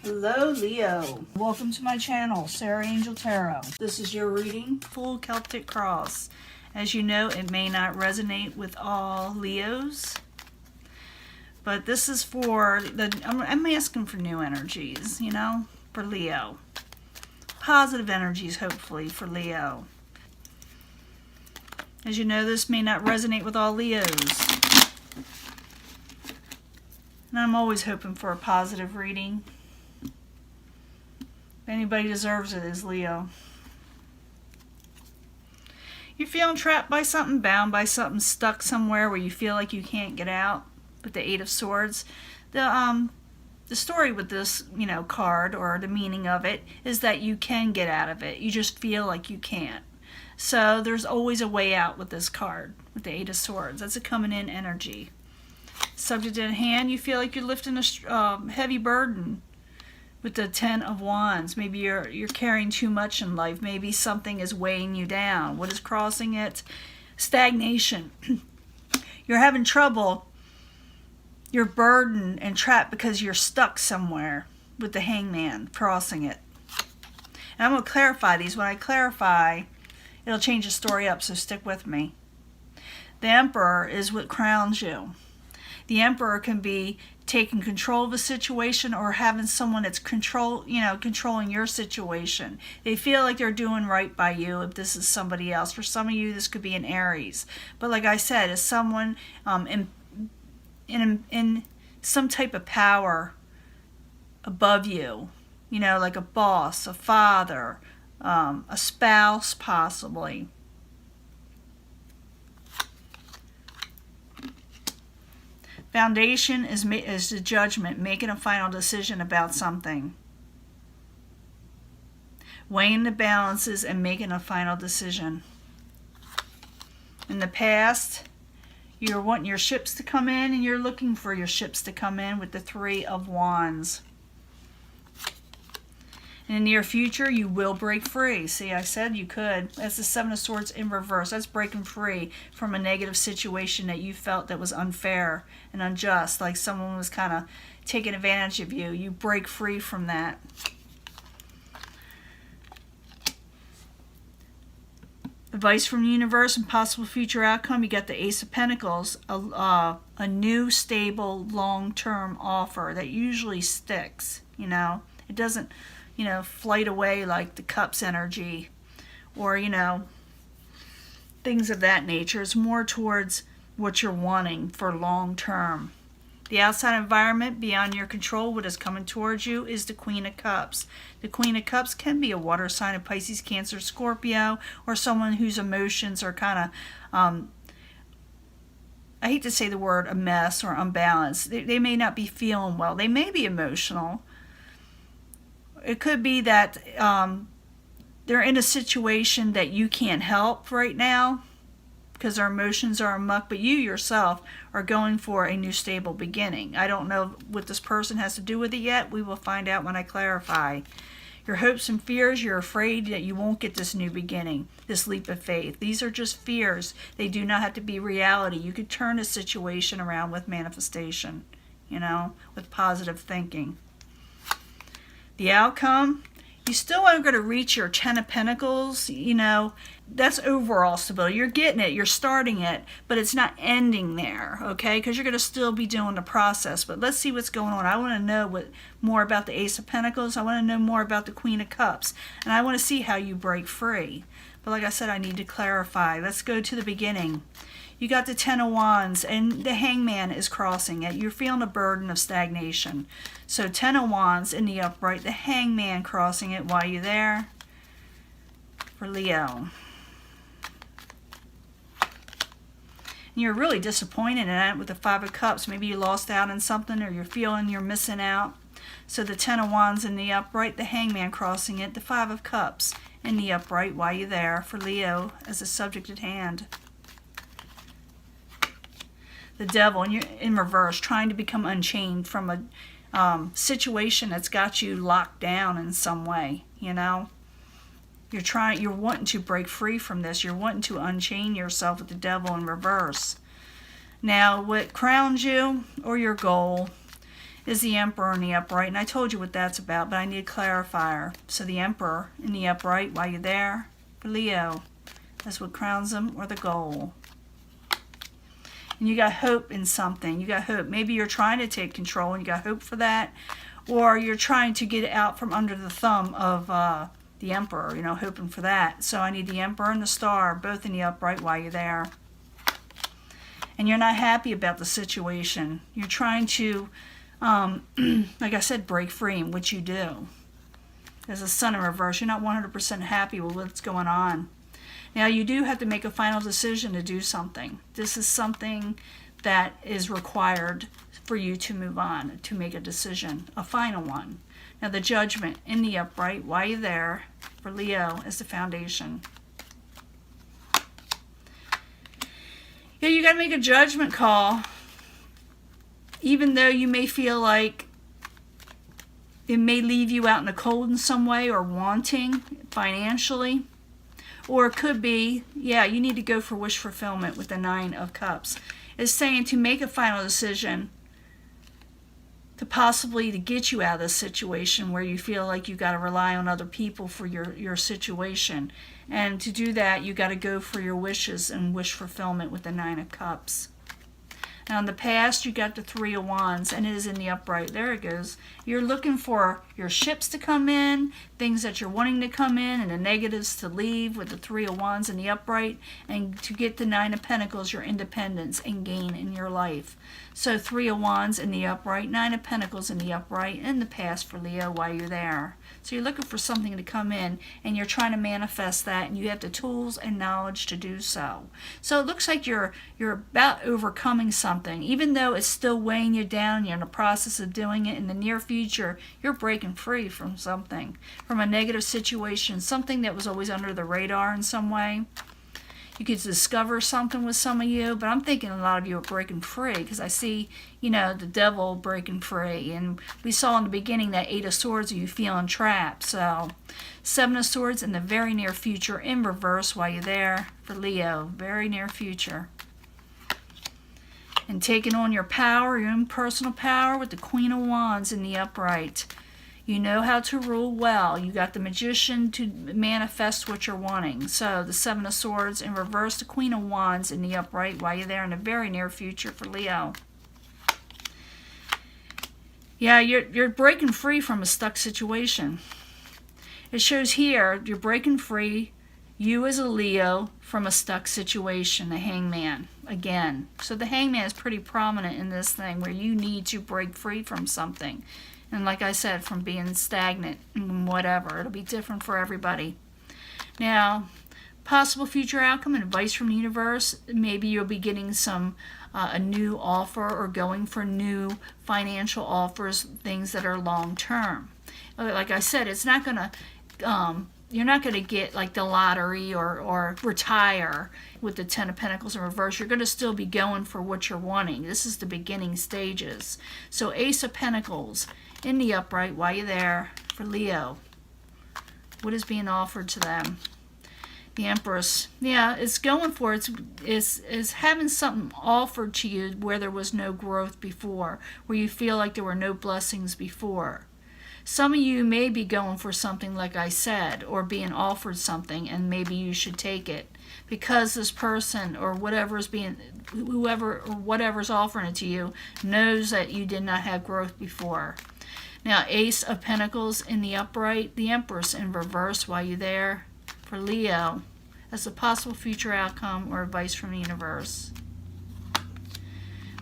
Hello Leo, welcome to my channel, Sarah Angel Tarot. This is your reading, Full Celtic Cross. As you know, it may not resonate with all Leos, but this is for I'm asking for new energies, you know, for Leo. Positive energies, hopefully, for Leo. As you know, this may not resonate with all Leos. And I'm always hoping for a positive reading. If anybody deserves it, is Leo. You're feeling trapped by something, bound by something, stuck somewhere where you feel like you can't get out with the Eight of Swords. The story with this, card, or the meaning of it, is that you can get out of it. You just feel like you can't. So there's always a way out with this card, with the Eight of Swords. That's a coming in energy. Subject in hand, you feel like you're lifting a heavy burden with the Ten of Wands. Maybe you're carrying too much in life. Maybe something is weighing you down. What is crossing it? Stagnation. You're having trouble. You're burdened and trapped because you're stuck somewhere with the Hangman crossing it. And I'm going to clarify these. When I clarify, it'll change the story up, so stick with me. The Emperor is what crowns you. The Emperor can be taking control of a situation or having someone that's controlling your situation. They feel like they're doing right by you if this is somebody else. For some of you, this could be an Aries. But like I said, it's someone in some type of power above you. Like a boss, a father, a spouse possibly. Foundation is the judgment, making a final decision about something. Weighing the balances and making a final decision. In the past, you're wanting your ships to come in, and you're looking for your ships to come in with the Three of Wands. In the near future, you will break free. See, I said you could. That's the Seven of Swords in reverse. That's breaking free from a negative situation that you felt that was unfair and unjust, like someone was kind of taking advantage of you. You break free from that. Advice from the universe and possible future outcome. You got the Ace of Pentacles, a new, stable, long-term offer that usually sticks. It doesn't flight away like the Cups energy or, things of that nature. It's more towards what you're wanting for long term. The outside environment beyond your control, what is coming towards you, is the Queen of Cups. The Queen of Cups can be a water sign of Pisces, Cancer, Scorpio, or someone whose emotions are kind of, I hate to say the word a mess or unbalanced. They may not be feeling well. They may be emotional. It could be that they're in a situation that you can't help right now because their emotions are amuck, but you yourself are going for a new stable beginning. I don't know what this person has to do with it yet. We will find out when I clarify. Your hopes and fears, you're afraid that you won't get this new beginning, this leap of faith. These are just fears. They do not have to be reality. You could turn a situation around with manifestation, with positive thinking. The outcome, you still aren't going to reach your Ten of Pentacles, that's overall stability. You're getting it, you're starting it, but it's not ending there, okay? Because you're going to still be doing the process. But let's see what's going on. I want to know more about the Ace of Pentacles. I want to know more about the Queen of Cups. And I want to see how you break free. But like I said, I need to clarify. Let's go to the beginning. You got the Ten of Wands, and the Hangman is crossing it. You're feeling a burden of stagnation. So Ten of Wands in the upright, the Hangman crossing it while you're there for Leo. And you're really disappointed in it with the Five of Cups. Maybe you lost out on something, or you're feeling you're missing out. So the Ten of Wands in the upright, the Hangman crossing it, the Five of Cups in the upright while you're there for Leo as a subject at hand. The Devil, and you're in reverse, trying to become unchained from a situation that's got you locked down in some way, You're wanting to break free from this. You're wanting to unchain yourself with the Devil in reverse. Now, what crowns you, or your goal, is the Emperor in the upright. And I told you what that's about, but I need a clarifier. So the Emperor in the upright while you're there for Leo. That's what crowns them, or the goal. And you got hope in something. You got hope. Maybe you're trying to take control and you got hope for that. Or you're trying to get out from under the thumb of the Emperor, you know, hoping for that. So I need the Emperor and the Star, both in the upright while you're there. And you're not happy about the situation. You're trying to, like I said, break free, which you do. There's a Sun in reverse. You're not 100% happy with what's going on. Now, you do have to make a final decision to do something. This is something that is required for you to move on, to make a decision, a final one. Now, the Judgment in the upright while you're there for Leo is the foundation. Yeah, you got to make a judgment call, even though you may feel like it may leave you out in the cold in some way or wanting financially. Or it could be, yeah, you need to go for wish fulfillment with the Nine of Cups. It's saying to make a final decision to possibly to get you out of this situation where you feel like you got to rely on other people for your situation. And to do that, you got to go for your wishes and wish fulfillment with the Nine of Cups. Now, in the past, you got the Three of Wands, and it is in the upright. There it goes. You're looking for your ships to come in, things that you're wanting to come in, and the negatives to leave with the Three of Wands in the upright, and to get the Nine of Pentacles, your independence and gain in your life. So Three of Wands in the upright, Nine of Pentacles in the upright, in the past for Leo while you're there. So you're looking for something to come in, and you're trying to manifest that, and you have the tools and knowledge to do so. So it looks like you're about overcoming something. Even though it's still weighing you down, you're in the process of doing it. In the near future, you're breaking free from something, from a negative situation, something that was always under the radar in some way. You could discover something with some of you, but I'm thinking a lot of you are breaking free because I see, you know, the devil breaking free. And we saw in the beginning that Eight of Swords, you feeling trapped. So Seven of Swords in the very near future in reverse while you're there for Leo, very near future. And taking on your power, your own personal power with the Queen of Wands in the upright. You know how to rule well. You got the Magician to manifest what you're wanting. So the Seven of Swords in reverse, the Queen of Wands in the upright while you're there in the very near future for Leo. Yeah, you're breaking free from a stuck situation. It shows here you're breaking free, you as a Leo, from a stuck situation, the Hangman, again. So the Hangman is pretty prominent in this thing where you need to break free from something. And like I said, from being stagnant and whatever. It'll be different for everybody. Now, possible future outcome and advice from the universe. Maybe you'll be getting some a new offer or going for new financial offers, things that are long term. Like I said, it's not going to, you're not going to get like the lottery or retire with the Ten of Pentacles in reverse. You're going to still be going for what you're wanting. This is the beginning stages. So Ace of Pentacles in the upright while you're there for Leo. What is being offered to them? The Empress. Yeah, it's going for it. It's having something offered to you where there was no growth before, where you feel like there were no blessings before. Some of you may be going for something like I said, or being offered something, and maybe you should take it because this person or whoever's offering it to you knows that you did not have growth before. Now, Ace of Pentacles in the upright, the Empress in reverse while you're there for Leo as a possible future outcome or advice from the universe.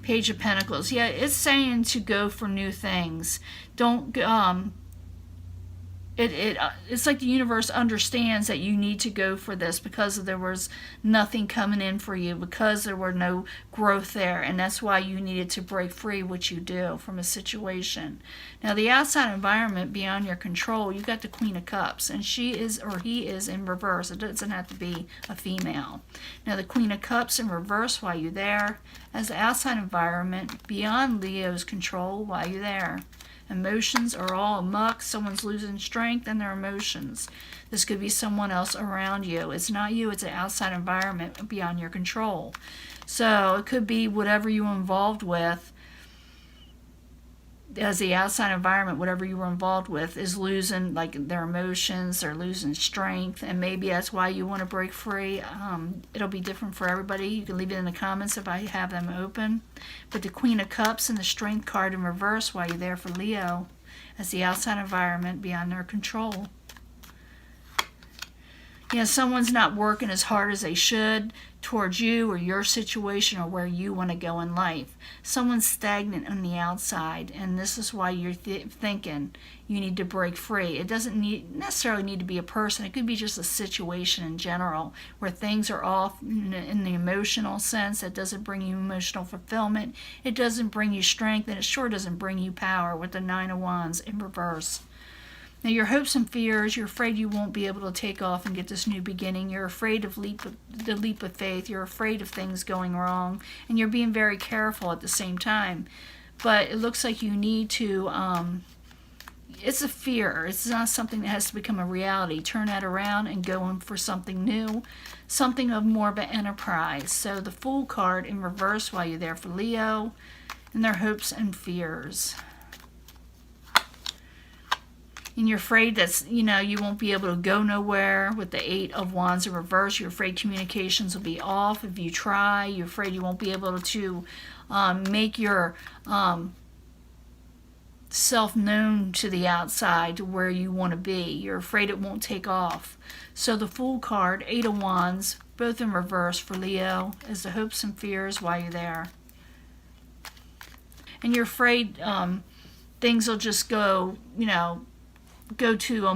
Page of Pentacles. Yeah, it's saying to go for new things. Don't it's like the universe understands that you need to go for this because there was nothing coming in for you, because there were no growth there, and that's why you needed to break free what you do from a situation. Now, the outside environment beyond your control, you got the Queen of Cups, and she is or he is in reverse. It doesn't have to be a female. Now, the Queen of Cups in reverse while you're there as the outside environment beyond Leo's control while you're there. Emotions are all amok. Someone's losing strength in their emotions. This could be someone else around you. It's not you. It's an outside environment beyond your control. So it could be whatever you're involved with as the outside environment, whatever you were involved with, is losing like their emotions, they're losing strength, and maybe that's why you want to break free. It'll be different for everybody. You can leave it in the comments if I have them open. But the Queen of Cups and the Strength card in reverse while you're there for Leo, as the outside environment beyond their control. You know, someone's not working as hard as they should towards you or your situation or where you want to go in life. Someone's stagnant on the outside, and this is why you're thinking you need to break free. It doesn't necessarily need to be a person. It could be just a situation in general where things are off in the emotional sense. That doesn't bring you emotional fulfillment. It doesn't bring you strength, and it sure doesn't bring you power with the Nine of Wands in reverse. Now, your hopes and fears, you're afraid you won't be able to take off and get this new beginning. You're afraid of the leap of faith. You're afraid of things going wrong. And you're being very careful at the same time. But it looks like you need to, it's a fear. It's not something that has to become a reality. Turn that around and go in for something new, something of more of an enterprise. So the Fool card in reverse while you're there for Leo, and their hopes and fears. And you're afraid that, you know, you won't be able to go nowhere with the Eight of Wands in reverse. You're afraid communications will be off if you try. You're afraid you won't be able to make your self known to the outside to where you want to be. You're afraid it won't take off. So the Fool card, Eight of Wands, both in reverse for Leo, is the hopes and fears while you're there. And you're afraid things will just go, you know, go to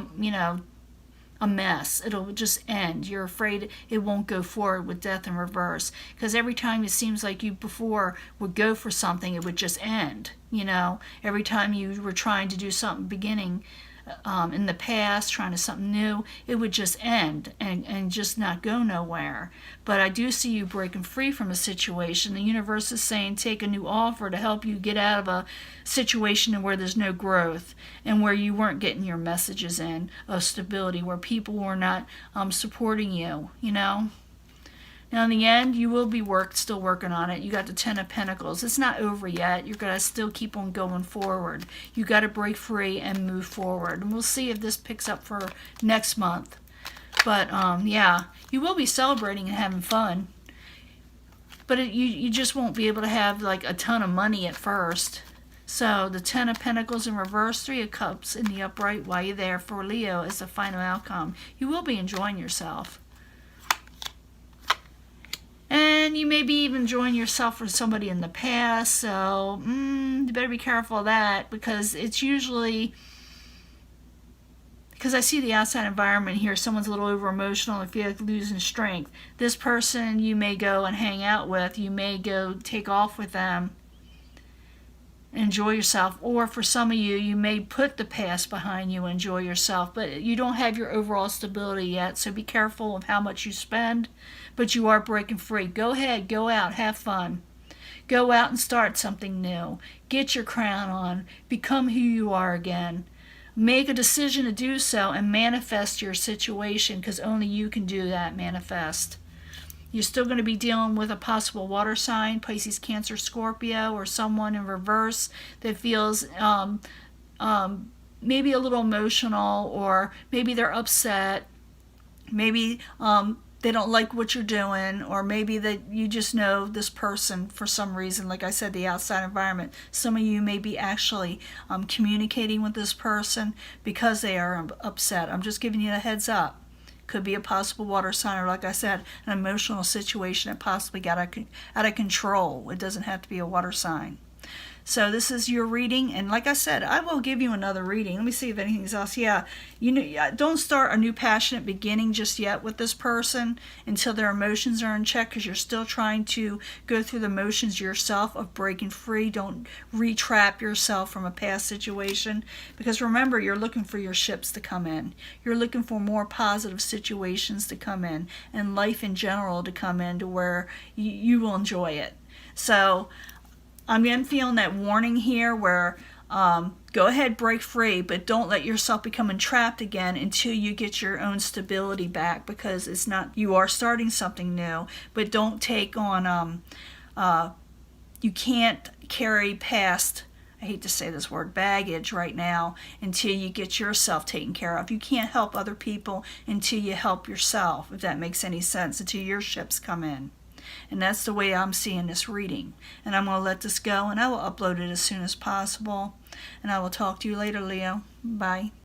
a mess. It'll just end. You're afraid it won't go forward with Death in reverse, because every time it seems like you before would go for something, it would just end. You know, every time you were trying to do something beginning in the past, trying to something new, it would just end and just not go nowhere. But I do see you breaking free from a situation. The universe is saying take a new offer to help you get out of a situation where there's no growth and where you weren't getting your messages in of stability, where people were not supporting you, you know. Now, in the end, you will be still working on it. You got the Ten of Pentacles. It's not over yet. You're going to still keep on going forward. You got to break free and move forward. And we'll see if this picks up for next month. But, yeah, you will be celebrating and having fun. But you just won't be able to have, like, a ton of money at first. So, the Ten of Pentacles in reverse, Three of Cups in the upright while you're there for Leo is the final outcome. You will be enjoying yourself. And you may be even enjoying yourself for somebody in the past, so you better be careful of that, because it's usually, because I see the outside environment here, someone's a little over emotional and feel like losing strength. This person you may go and hang out with, you may go take off with them, enjoy yourself, or for some of you, you may put the past behind you and enjoy yourself, but you don't have your overall stability yet, so be careful of how much you spend, but you are breaking free. Go ahead, go out, have fun. Go out and start something new. Get your crown on. Become who you are again. Make a decision to do so and manifest your situation, because only you can do that, manifest. You're still going to be dealing with a possible water sign, Pisces, Cancer, Scorpio, or someone in reverse that feels maybe a little emotional, or maybe they're upset, maybe they don't like what you're doing, or maybe that you just know this person for some reason. Like I said, the outside environment. Some of you may be actually communicating with this person because they are upset. I'm just giving you a heads up. Could be a possible water sign, or like I said, an emotional situation that possibly got out of control. It doesn't have to be a water sign. So this is your reading, and like I said, I will give you another reading. Let me see if anything's else. Yeah, you know, don't start a new passionate beginning just yet with this person until their emotions are in check, because you're still trying to go through the motions yourself of breaking free. Don't re-trap yourself from a past situation, because remember, you're looking for your ships to come in. You're looking for more positive situations to come in, and life in general to come in to where you will enjoy it. So I'm feeling that warning here where go ahead, break free, but don't let yourself become entrapped again until you get your own stability back, because it's not, you are starting something new, but don't take on, you can't carry past I hate to say this word, baggage right now until you get yourself taken care of. You can't help other people until you help yourself, if that makes any sense, until your ships come in. And that's the way I'm seeing this reading. And I'm going to let this go, and I will upload it as soon as possible. And I will talk to you later, Leo. Bye.